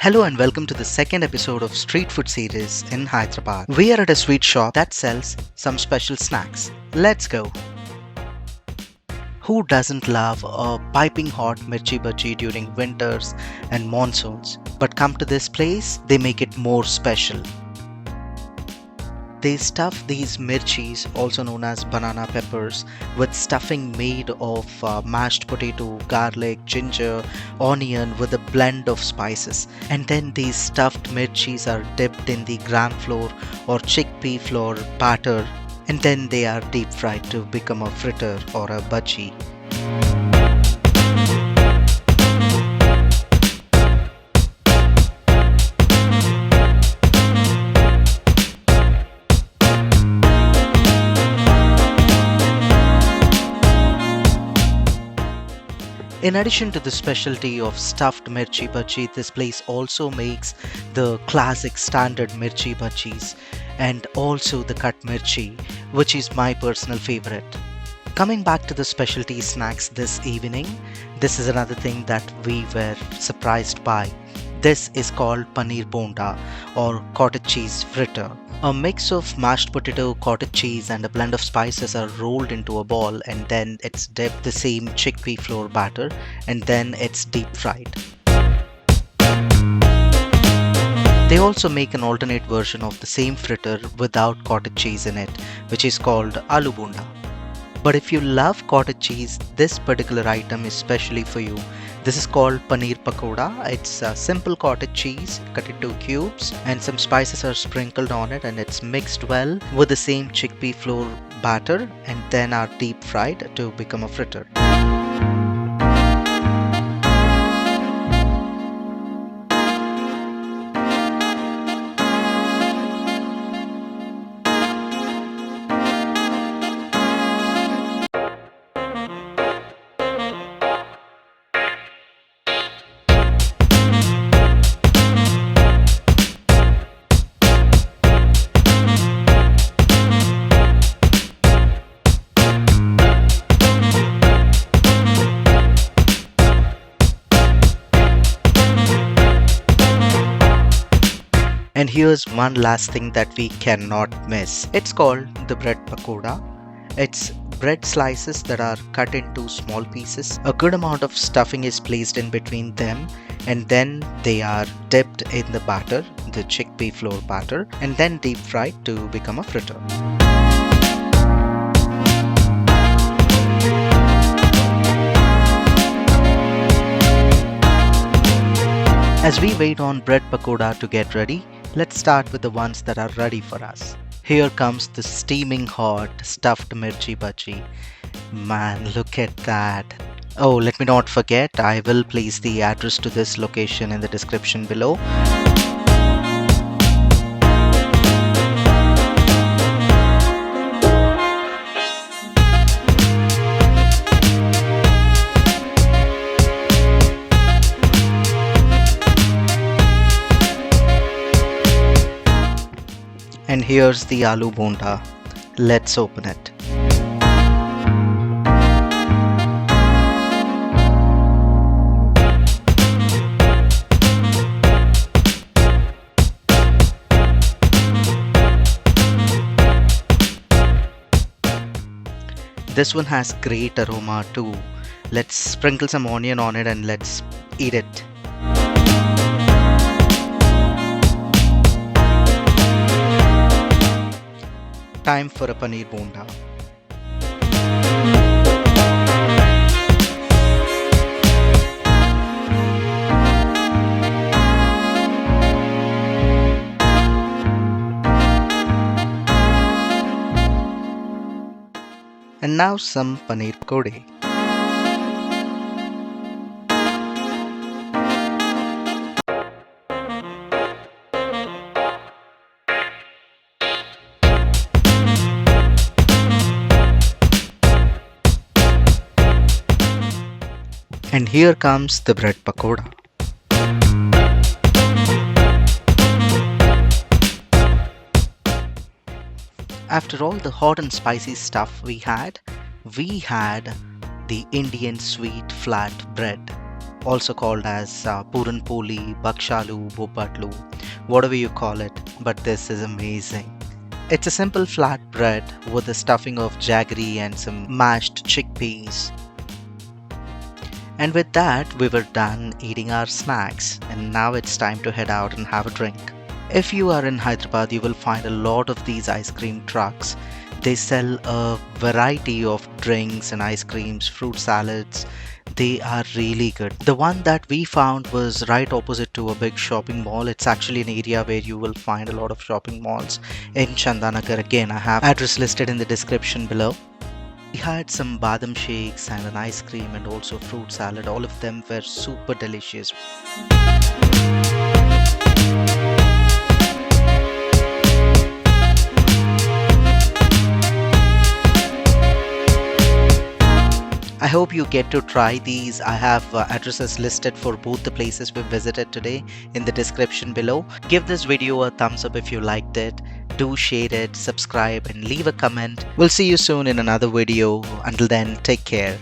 Hello and welcome to the second episode of Street Food series in Hyderabad. We are at a sweet shop that sells some special snacks. Let's go. Who doesn't love a piping hot mirchi bajji during winters and monsoons? But come to this place, they make it more special. They stuff these mirchis, also known as banana peppers, with stuffing made of mashed potato, garlic, ginger, onion with a blend of spices. And then these stuffed mirchis are dipped in the gram flour or chickpea flour batter, and then they are deep fried to become a fritter or a bajji. In addition to the specialty of stuffed mirchi bajji, this place also makes the classic standard mirchi bajjis and also the cut mirchi, which is my personal favorite. Coming back to the specialty snacks this evening, this is another thing that we were surprised by. This is called Paneer Bonda or cottage cheese fritter. A mix of mashed potato, cottage cheese and a blend of spices are rolled into a ball and then it's dipped the same chickpea flour batter and then it's deep fried. They also make an alternate version of the same fritter without cottage cheese in it, which is called aloo bonda. But if you love cottage cheese, this particular item is specially for you. This is called Paneer Pakoda. It's a simple cottage cheese cut into cubes and some spices are sprinkled on it and it's mixed well with the same chickpea flour batter and then are deep fried to become a fritter. And here's one last thing that we cannot miss. It's called the bread pakoda. It's bread slices that are cut into small pieces. A good amount of stuffing is placed in between them and then they are dipped in the batter, the chickpea flour batter, and then deep fried to become a fritter. As we wait on bread pakoda to get ready, let's start with the ones that are ready for us. Here comes the steaming hot stuffed mirchi bajji. Man, look at that. Oh, let me not forget, I will place the address to this location in the description below. And here's the aloo bonda. Let's open it. This one has great aroma too. Let's sprinkle some onion on it and let's eat it. Time for a paneer bonda. And now some paneer pakode. And here comes the bread pakoda. After all the hot and spicy stuff we had the Indian sweet flat bread. also called as Puran Poli, Bakshalu, Bopatlu, whatever you call it, but this is amazing. It's a simple flat bread with a stuffing of jaggery and some mashed chickpeas. And with that, we were done eating our snacks, and now it's time to head out and have a drink. If you are in Hyderabad, you will find a lot of these ice cream trucks. They sell a variety of drinks and ice creams, fruit salads. They are really good. The one that we found was right opposite to a big shopping mall. It's actually an area where you will find a lot of shopping malls in Chandanagar. Again, I have address listed in the description below. We had some badam shakes and an ice cream and also fruit salad. All of them were super delicious. I hope you get to try these. I have addresses listed for both the places we visited today in the description below. Give this video a thumbs up if you liked it. Do share it, subscribe, and leave a comment. We'll see you soon in another video. Until then, take care.